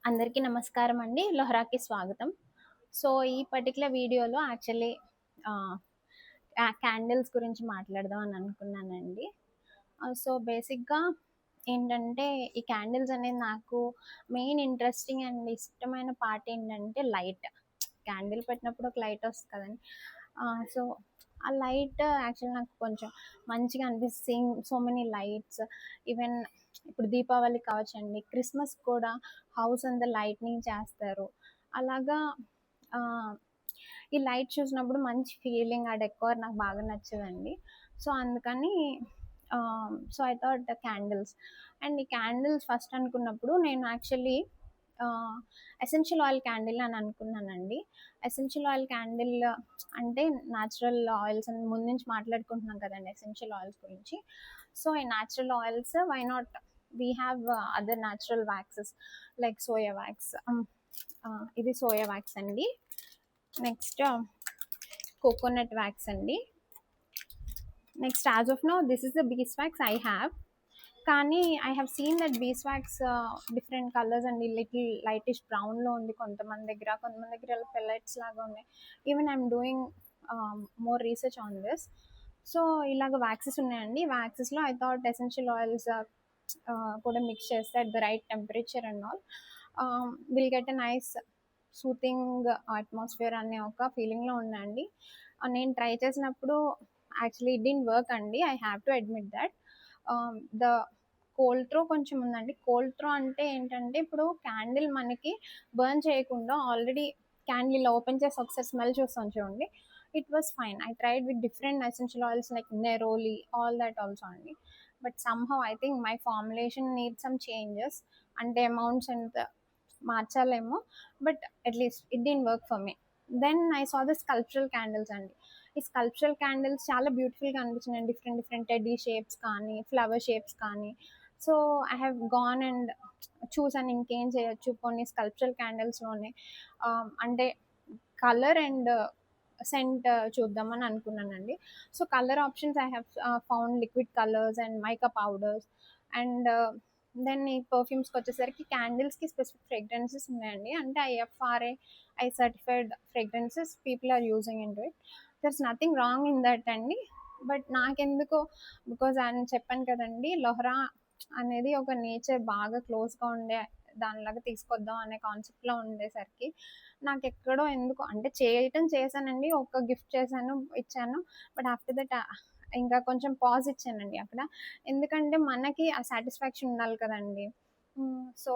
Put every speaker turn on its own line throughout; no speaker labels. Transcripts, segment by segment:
అందరికీ నమస్కారం అండి. లొహరాకి స్వాగతం. సో, ఈ పర్టిక్యులర్ వీడియోలో యాక్చువల్లీ ఆహ్, క్యాండిల్స్ గురించి మాట్లాడదాం అని అనుకున్నానండి. సో, బేసిక్‌గా ఏంటంటే, ఈ క్యాండిల్స్ అనేది నాకు మెయిన్ ఇంట్రెస్టింగ్ అండ్ ఇష్టమైన పార్ట్ ఏంటంటే లైట్. క్యాండిల్ పెట్టినప్పుడు ఒక లైట్ వస్తది కదండీ! సో, ఆ లైట్ యాక్చువల్లీ నాకు కొంచెం మంచిగా అనిపిస్తుంది. Seeing so many lights. Even ఇప్పుడు దీపావళి కావచ్చండి, క్రిస్మస్ కూడా హౌస్ అంతా లైట్నింగ్ చేస్తారు. అలాగా ఆహ్, ఈ లైట్ చూసినప్పుడు మంచి ఫీలింగ్, ఆ డెకోర్ నాకు బాగా నచ్చదండి. సో, అందుకని so, I thought candles. And ఈ క్యాండిల్స్ ఫస్ట్ అనుకున్నప్పుడు నేను actually ah, essential oil candle అని అనుకున్నానండి. ఎసెన్షియల్ ఆయిల్ క్యాండిల్ అంటే న్యాచురల్ ఆయిల్స్ అని ముందు నుంచి మాట్లాడుకుంటున్నాం కదండీ ఎసెన్షియల్ ఆయిల్స్ గురించి. సో, ఈ natural oils why not we have other natural waxes like soya wax. ఇది సోయా వ్యాక్స్ అండి. నెక్స్ట్ కోకోనట్ వ్యాక్స్ అండి. Next as of now this is the beeswax I have. కానీ I have seen that beeswax different colours అండి. Little lightish బ్రౌన్‌లో ఉంది కొంతమంది దగ్గర pellets లాగా ఉన్నాయి. Even I'm doing more research on this. So, ఇలాగ వ్యాక్సెస్ ఉన్నాయండి. వ్యాక్సెస్‌లో ఐ థాట్ ఎసెన్షియల్ ఆయిల్స్ కూడా మిక్స్ చేస్తే at the right temperature and all will get a nice soothing atmosphere అనే ఒక ఫీలింగ్‌లో ఉన్నా అండి. నేను ట్రై చేసినప్పుడు యాక్చువల్లీ ఇట్ డిడ్ంట్ వర్క్ అండి. I have to admit that. The cold throw కొంచెం ఉందండి. కోల్డ్ త్రో అంటే ఏంటంటే, ఇప్పుడు క్యాండిల్ మనకి బర్న్ చేయకుండా ఆల్రెడీ క్యాండిల్ ఇలా ఓపెన్ చేసి ఒకసారి స్మెల్ చూస్తాం చూడండి. It was fine. I tried with different essential oils like neroli, all that also అండి. But somehow I think my formulation needs some changes. అంటే అమౌంట్స్ ఎంత మార్చాలేమో, but at least it didn't work for me. Then I saw the sculptural candles అండి. ఈ sculptural candles చాలా బ్యూటిఫుల్‌గా అనిపించినాయి. Different different teddy shapes కానీ, ఫ్లవర్ షేప్స్ కానీ. So, I have gone and చూసాను ఇంకేం చేయొచ్చు కొన్ని స్కల్ప్చరల్ క్యాండిల్స్‌లోనే. అంటే కలర్ అండ్ సెంట్ చూద్దామని అనుకున్నానండి. So, colour options I have found liquid colours and mica powders and then ఈ పర్ఫ్యూమ్స్‌కొచ్చేసరికి క్యాండిల్స్‌కి స్పెసిఫిక్ ఫ్రేగ్రెన్సెస్ ఉన్నాయండి. అంటే IFRA, certified fragrances people are using into it. There's nothing wrong in that అండి. But నాకెందుకో because ఆయన చెప్పాను కదండీ! లొహరా అనేది ఒక నేచర్ బాగా క్లోజ్‌గా ఉండే దానిలాగా తీసుకొద్దాం అనే కాన్సెప్ట్‌లో ఉండేసరికి నాకెక్కడో ఎందుకో అంటే చేయటం చేశానండి. ఒక గిఫ్ట్ చేశాను, ఇచ్చాను. బట్ ఆఫ్టర్ దట్ ఇంకా కొంచెం పాజ్ ఇచ్చానండి అక్కడ. ఎందుకంటే మనకి ఆ సాటిస్ఫాక్షన్ ఉండాలి కదండీ! So,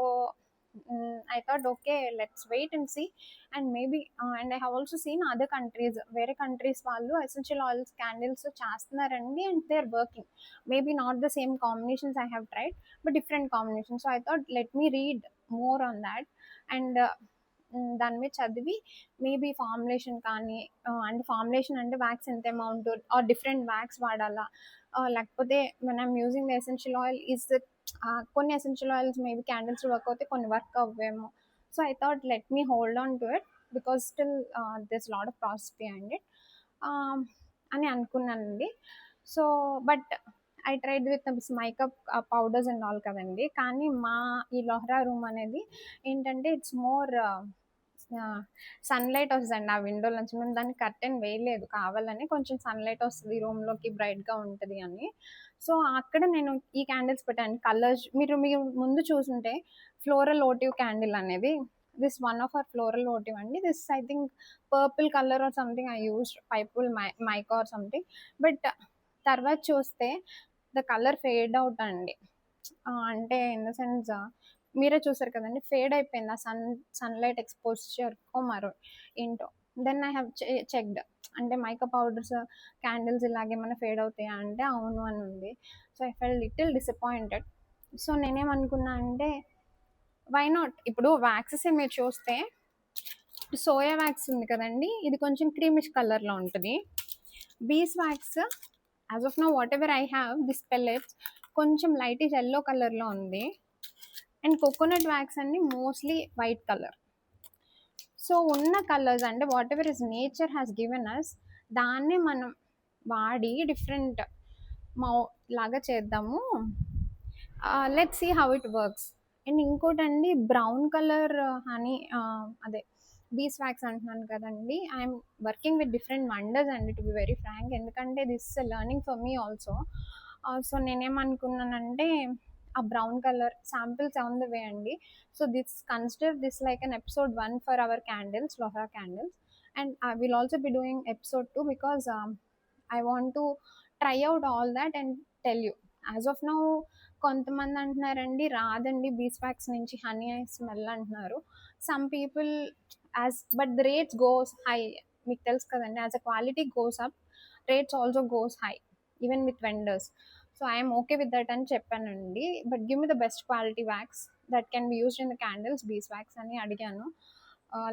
I thought okay, let's wait and see. And maybe and I have also seen other countries, వేరే కంట్రీస్ వాళ్ళు ఎసెన్షియల్ ఆయిల్స్ క్యాండిల్స్ చేస్తున్నారండి and they are working. Maybe not the same combinations I have tried, but different combinations. So, I thought let me read more on that and దాని మీద చదివి maybe formulation కానీ అంటే formulation అంటే wax ఎంత amount are different wax వాడాలా? లేకపోతే when I'm using the essential oil కొన్ని essential oils maybe candles work అవుతాయి, కొన్ని వర్క్ అవ్వేమో. So, I thought let me hold on to it because still there's lot of process behind it అని అనుకున్నానండి. So, but I tried with mica powders and all కదండీ! కానీ ఈ లొహరా room అనేది ఏంటంటే ఇట్స్ మోర్ సన్‌లైట్ వస్తదండి ఆ విండోలో నుంచి. మేము దానికి కర్టెన్ వేయలేదు కావాలని. కొంచెం సన్‌లైట్ వస్తది రూమ్‌లోకి, బ్రైట్‌గా ఉంటది అని. సో, అక్కడ నేను ఈ క్యాండిల్స్ పెట్టాను. కలర్స్ మీరు ముందు చూసుంటే ఫ్లోరల్ ఓటివ్ క్యాండిల్ అనేది this one of our floral votive అండి. This I think purple colour or something I used purple mica or something. But తర్వాత చూస్తే ద కలర్ ఫేడ్ అవుట్ అండి. అంటే ఇన్ ద సెన్స్ మీరే చూసారు కదండీ! ఫేడ్ అయిపోయింది. ఆ సన్‌లైట్ ఎక్స్‌పోజర్‌కో ఏంటో. Then I have checked. అంటే మైకా పౌడర్స్, క్యాండిల్స్ ఇలాగేమన్నా ఫేడ్ అవుతాయా అంటే అవును అని ఉంది. So, I felt little disappointed. So, నేనేమనుకున్నా అంటే వై నాట్ ఇప్పుడు వ్యాక్సెసే మీరు చూస్తే సోయా వ్యాక్స్ ఉంది కదండీ! ఇది కొంచెం క్రీమిష్ కలర్‌లో ఉంటది. Bees wax as of now whatever I have this pellets కొంచెం లైటిష్ యెల్లో కలర్‌లో ఉంది. అండ్ కోకోనట్ వ్యాక్స్ అండి మోస్ట్‌లీ వైట్ కలర్. సో, ఉన్న కలర్స్ అంటే whatever is nature has given us దాన్నే మనం వాడి డిఫరెంట్ మౌ లాగా చేద్దాము. Let's see how it works. And ఇంకోటండి బ్రౌన్ కలర్ హనీ అదే బీస్ వ్యాక్స్ అంటున్నాను కదండీ! I'm working with different vendors అండి టు బి వెరీ ఫ్రాంక్. ఎందుకంటే this is a learning for me also. So, నేనేమనుకున్నానంటే ఆ brown colour samples on the way అండి. So, consider this like an episode 1 for our candles, Lohra candles. And I will also be doing episode 2 because I want to try out all that and tell you. As of now కొంతమంది అంటున్నారండి రాదండి beeswax నుంచి honey smell అంటున్నారు. Some people but the rates goes high. మీకు తెలుసు కదండి, as a quality goes up, rates also goes high even with vendors. So I'm okay with that అని చెప్పానండి. But give me the best quality wax that can be used in the candles, bees wax అని అడిగాను.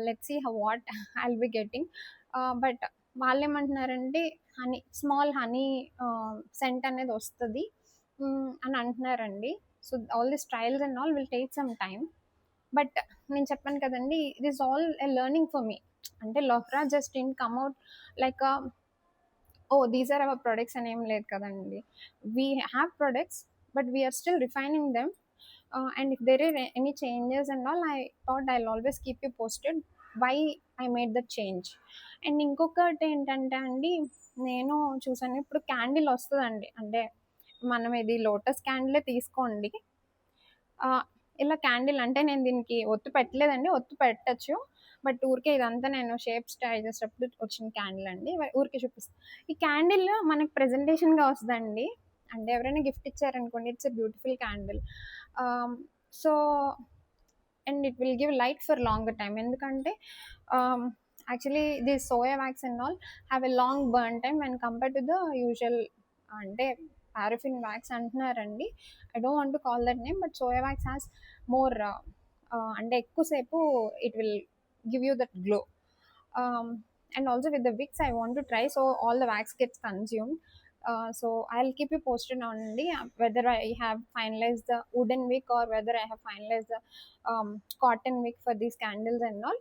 Let's see what I'll be getting. But వాళ్ళు ఏమంటున్నారంటే honey, small honey cent అనేది వస్తుంది అని అంటున్నారండి. So all this trials and all will take some time. But నేను చెప్పాను కదండి, it is all a learning for me. అంటే Lohra just in come out like oh these are our products అని ఏం లేదు కదండి. We have products but we're still refining them. And if there are any changes and all, I thought I always keep you posted why I made that change. And ఇంకొకటి ఏంటంటే అండి, నేను చూసాను ఇప్పుడు క్యాండిల్ వస్తుందండి. అంటే మనం ఇది లోటస్ క్యాండిలే తీసుకోండి. ఇలా క్యాండిల్ అంటే నేను దీనికి ఒత్తు పెట్టలేదండి, ఒత్తు పెట్టచ్చు. బట్ ఊరికే ఇదంతా నేను షేప్స్ ట్రై చేసేటప్పుడు వచ్చిన క్యాండిల్ అండి, ఊరికే చూపిస్తాను. ఈ క్యాండిల్ మనకి ప్రెజెంటేషన్గా వస్తుందండి. అంటే ఎవరైనా గిఫ్ట్ ఇచ్చారనుకోండి, it's a beautiful candle. So and it will give light for longer time. ఎందుకంటే actually the soya wax and all have a long burn time and compare to the usual అంటే paraffin wax అంటున్నారండి. I don't want to call that name, but soya wax has more అంటే ఎక్కువసేపు it will give you that glow. And also with the wicks I want to try, so all the wax gets consumed. So I'll keep you posted on whether I have finalized the wooden wick or whether I have finalized the cotton wick for these candles and all.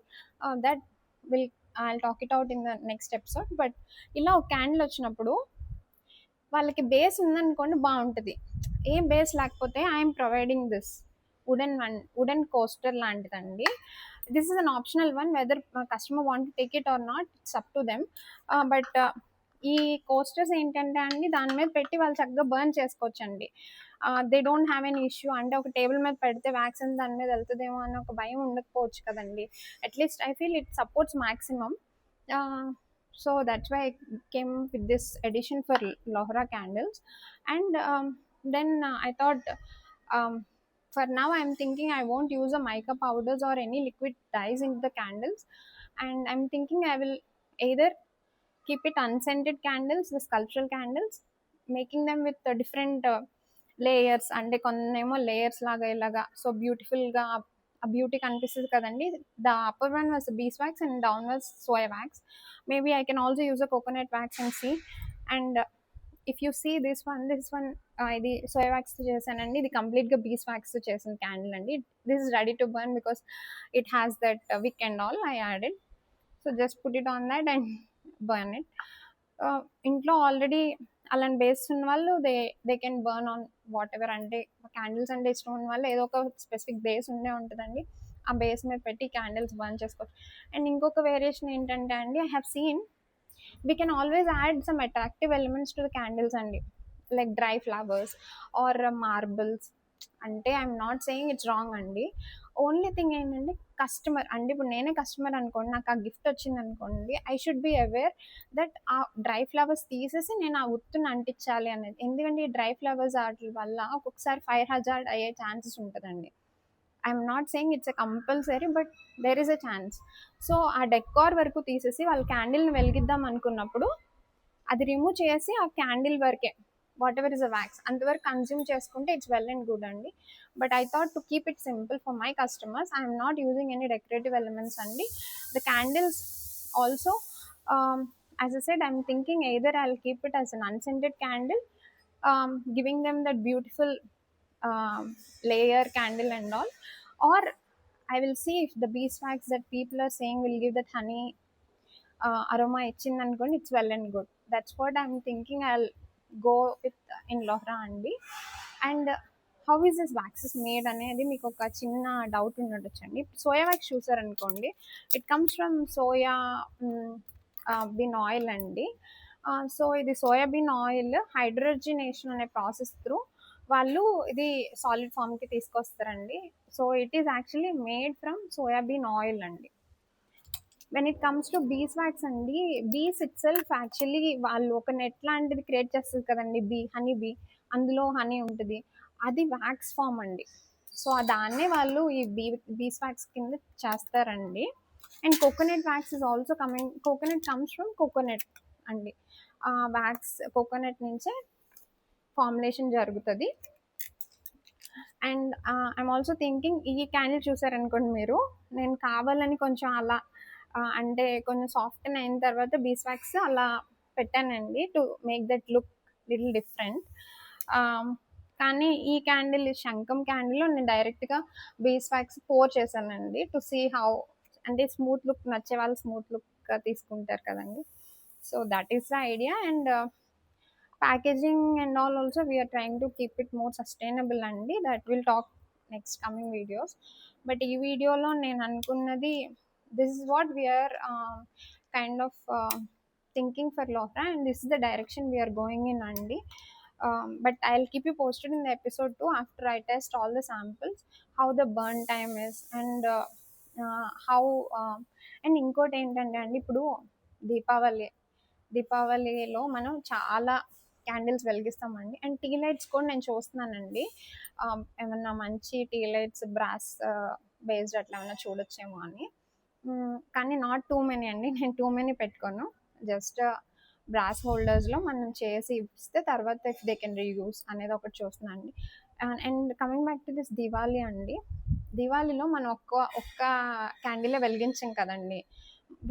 That will I'll talk it out in the next episode. But ఇలా ఒక candle వచ్చినప్పుడు వాళ్ళకి base ఉందనుకోండి బాగుంటుంది. ఏం base లేకపోతే I'm providing this wooden coaster లాంటిదండి. This is an optional one, whether customer want to take it or not, it's up to them. But ఈ కోస్టర్స్ ఏంటంటే అండి, దాని మీద పెట్టి వాళ్ళు చక్కగా బర్న్ చేసుకోవచ్చండి. They don't have an issue. అంటే ఒక టేబుల్ మీద పెడితే వ్యాక్సిన్ దాని మీద వెళ్తుందేమో అని ఒక భయం ఉండకపోవచ్చు కదండి. At least I feel it supports maximum. So that's why I came with this edition for Lohra candles. And then I thought, for now I'm thinking I won't use the mica powders or any liquid dyes into the candles. And I'm thinking I will either keep it unscented candles, the sculptural candles, making them with different layers. అంటే కొన్నేమో layers లాగా ఇలాగా so బ్యూటిఫుల్గా ఆ beauty కనిపిస్తుంది కదండి. The upper one was beeswax and down was soya wax. Maybe I can also use a coconut wax and see. And if you see this one ఇది soya వ్యాక్స్తో చేశానండి. ఇది కంప్లీట్గా బీస్ వ్యాక్స్తో చేసిన క్యాండిల్ అండి. This is ready to burn because it has that wick and all I added. So just put it on that and burn it. ఇంట్లో ఆల్రెడీ అలాంటి బేస్ ఉన్న వాళ్ళు they can burn on what ever. అంటే candles అంటే ఇష్టం ఉన్న వాళ్ళు ఏదో ఒక స్పెసిఫిక్ బేస్ ఉండే ఉంటుందండి, ఆ బేస్ మీద పెట్టి క్యాండిల్స్ బర్న్ చేసుకోవచ్చు. అండ్ ఇంకొక వేరియేషన్ ఏంటంటే అండి, I have seen we can always add some attractive elements to the candles అండి, like dry flowers or marbles. అంటే I'm not saying it's wrong అండి. ఓన్లీ థింగ్ ఏంటంటే కస్టమర్ అంటే ఇప్పుడు నేనే కస్టమర్ అనుకోండి, నాకు ఆ గిఫ్ట్ వచ్చింది అనుకోండి, I should be aware that ఆ డ్రై ఫ్లవర్స్ తీసేసి నేను ఆ ఉత్తుని అంటించాలి అనేది. ఎందుకంటే ఈ డ్రై ఫ్లవర్స్ వాటి వల్ల ఒక్కొక్కసారి ఫైర్ హజార్డ్ అయ్యే ఛాన్సెస్ ఉంటుందండి. I'm not saying it's a compulsory, but there is a chance. So ఆ డెకార్ వరకు తీసేసి వాళ్ళు క్యాండిల్ని వెలిగిద్దాం అనుకున్నప్పుడు అది రిమూవ్ చేసి ఆ క్యాండిల్ వరకే whatever is a wax అంతవరకు కన్జ్యూమ్ చేసుకుంటే ఇట్స్ వెల్ అండ్ గుడ్ అండి. But I thought to keep it simple for my customers, I'm not using any decorative elements అండి. The candles also as I said, I'm thinking either I'll keep it as an unscented candle, giving them that beautiful layer candle and all, or I will see if the beeswax that people are saying will give that honey aroma ఇచ్చింది అనుకోండి, it's well and good. That's what I'm thinking. I'll go with in Lohra అండి. And how is this waxes made అనేది మీకు ఒక చిన్న doubt ఉండొచ్చండి. Soya wax చూసారనుకోండి, it comes from soya bean oil అండి. సో ఇది సోయాబీన్ ఆయిల్ హైడ్రోజనేషన్ అనే ప్రాసెస్ త్రూ వాళ్ళు ఇది సాలిడ్ ఫామ్కి తీసుకొస్తారండి. So it is actually made from soybean oil అండి. When it comes to beeswax అండి, బీస్ ఇట్ సెల్ఫ్ యాక్చువల్లీ వాళ్ళు ఒక నెట్ లాంటిది క్రియేట్ చేస్తుంది కదండి, హనీ బీ, అందులో హనీ ఉంటుంది, అది వ్యాక్స్ ఫామ్ అండి. సో దాన్నే వాళ్ళు ఈ బీస్ వ్యాక్స్ కింద చేస్తారండి. And coconut wax is also coming, coconut comes from coconut అండి. వ్యాక్స్ కోకోనట్ నుంచే ఫార్ములేషన్ జరుగుతుంది. అండ్ ఐఎమ్ ఆల్సో థింకింగ్, ఈ క్యాండిల్ చూసారనుకోండి మీరు, నేను కావాలని కొంచెం అలా అంటే కొంచెం సాఫ్ట్ అయిన తర్వాత బీస్ వ్యాక్స్ అలా పెట్టానండి to make that look little different. కానీ ఈ క్యాండిల్, ఈ శంఖం క్యాండిల్లో నేను డైరెక్ట్గా బీస్ వ్యాక్స్ పోర్ చేశానండి టు సీ హౌ, అంటే స్మూత్ లుక్ నచ్చే వాళ్ళు స్మూత్ లుక్ తీసుకుంటారు కదండి. So that is the idea. And packaging and all also we are trying to keep it more sustainable అండి. that will talk next coming videos. But ఈ వీడియోలో నేను అనుకున్నది, this is what we are kind of thinking for Lohra, and this is the direction we are going in అండి. But I'll keep you posted in the episode 2 after I test all the samples, how the burn time is, and how and ఇంకోటి ఏంటంటే అండి, ఇప్పుడు దీపావళిలో మనం చాలా candles వెలిగిస్తామండి. And tea lights కూడా నేను చూస్తున్నానండి, ఏమన్నా మంచి టీ లైట్స్ బ్రాస్ బేస్డ్ అట్లా ఏమైనా చూడొచ్చేమో అని. కానీ నాట్ టూ మెనీ అండి, నేను టూ మెనీ పెట్టుకోను, జస్ట్ బ్రాస్ హోల్డర్స్లో మనం చేసి ఇస్తే తర్వాత ఇఫ్ దే కెన్ రీయూస్ అనేది ఒకటి చూస్తున్నాను అండి. And coming back to this Diwali అండి, దివాళీలో మనం ఒక్క క్యాండిలే వెలిగించాం కదండి,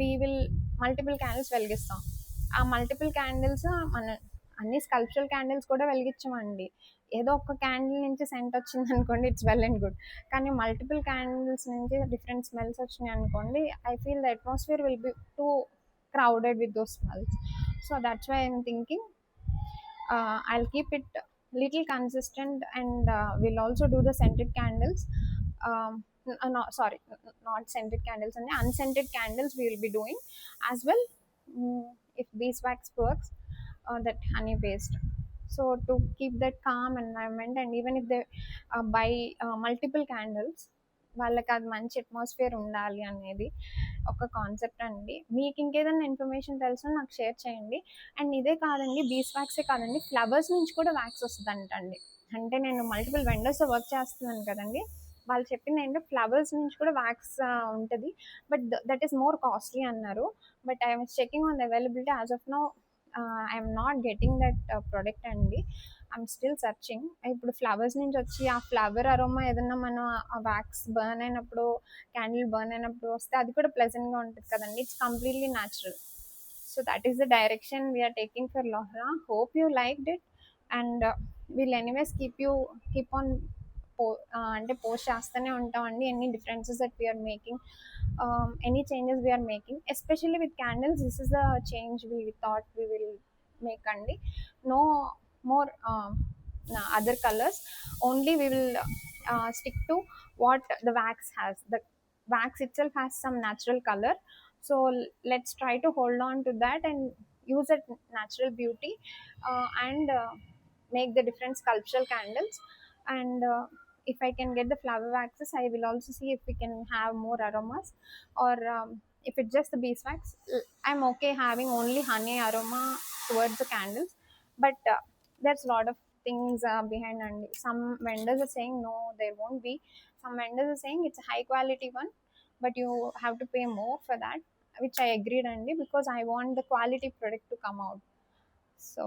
వీ విల్ మల్టిపుల్ క్యాండిల్స్ వెలిగిస్తాం. ఆ మల్టిపుల్ క్యాండిల్స్ మన అన్ని స్కల్ప్చరల్ క్యాండిల్స్ కూడా వెలిగించమండి. ఏదో ఒక క్యాండిల్ నుంచి సెంట్ వచ్చింది అనుకోండి, ఇట్స్ వెల్ అండ్ గుడ్. కానీ మల్టిపుల్ క్యాండిల్స్ నుంచి డిఫరెంట్ స్మెల్స్ వచ్చినాయి అనుకోండి, I feel the atmosphere will be two crowded with those smells. So that's why I'm thinking I'll keep it little consistent, and we'll also do the scented candles. No, sorry, not scented candles, and unscented candles we will be doing as well, if beeswax works, that honey based. So to keep that calm environment, and even if they buy multiple candles, వాళ్ళకి అది మంచి atmosphere ఉండాలి అనేది ఒక concept అండి. మీకు ఇంకేదైనా information తెలిసినా నాకు షేర్ చేయండి. అండ్ ఇదే కాదండి, బీస్ వ్యాక్సే కాదండి, ఫ్లవర్స్ నుంచి కూడా వ్యాక్స్ వస్తుందంటండి. అంటే నేను మల్టిపుల్ వెండర్స్తో వర్క్ చేస్తున్నాను కదండి, వాళ్ళు చెప్పింది ఏంటంటే ఫ్లవర్స్ నుంచి కూడా వ్యాక్స్ ఉంటుంది, but that is more costly అన్నారు. But I'm checking on the availability. As of now I'm not getting that product అండి, ఐఎమ్ స్టిల్ సర్చింగ్. ఇప్పుడు ఫ్లవర్స్ నుంచి వచ్చి ఆ ఫ్లవర్ అరోమా ఏదన్నా మనం ఆ వ్యాక్స్ బర్న్ అయినప్పుడు, క్యాండిల్ బర్న్ అయినప్పుడు వస్తే అది కూడా ప్లెజెంట్గా ఉంటుంది కదండి, it's completely natural. So that is the direction we're taking for లోహ్రా. Hope you liked it, and we'll anyways keep on అంటే పోస్ట్ చేస్తూనే ఉంటామండి, any differences that we're making, any changes we're making, especially with candles. This is the change we thought we will make అండి. No more other colors, only we will stick to what the wax has. The wax itself has some natural color, so let's try to hold on to that and use that natural beauty, and make the different sculptural candles. And if I can get the flower waxes, I will also see if we can have more aromas, or if it's just the beeswax, I'm okay having only honey aroma towards the candles. But there's a lot of things behind, and some vendors are saying no, there won't be. Some vendors are saying it's a high quality one, but you have to pay more for that, which I agreed andy, because I want the quality product to come out. So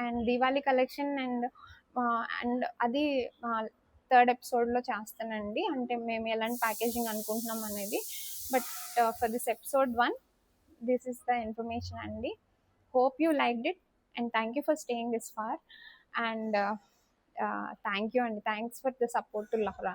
and Diwali collection, and అది third ఎపిసోడ్లో చేస్తానండి, అంటే మేము ఎలాంటి packaging అనుకుంటున్నాం అనేది. But for this episode 1, this is the information అండి. Hope you liked it, and thank you for staying this far, and thank you, and thanks for the support to Lohra.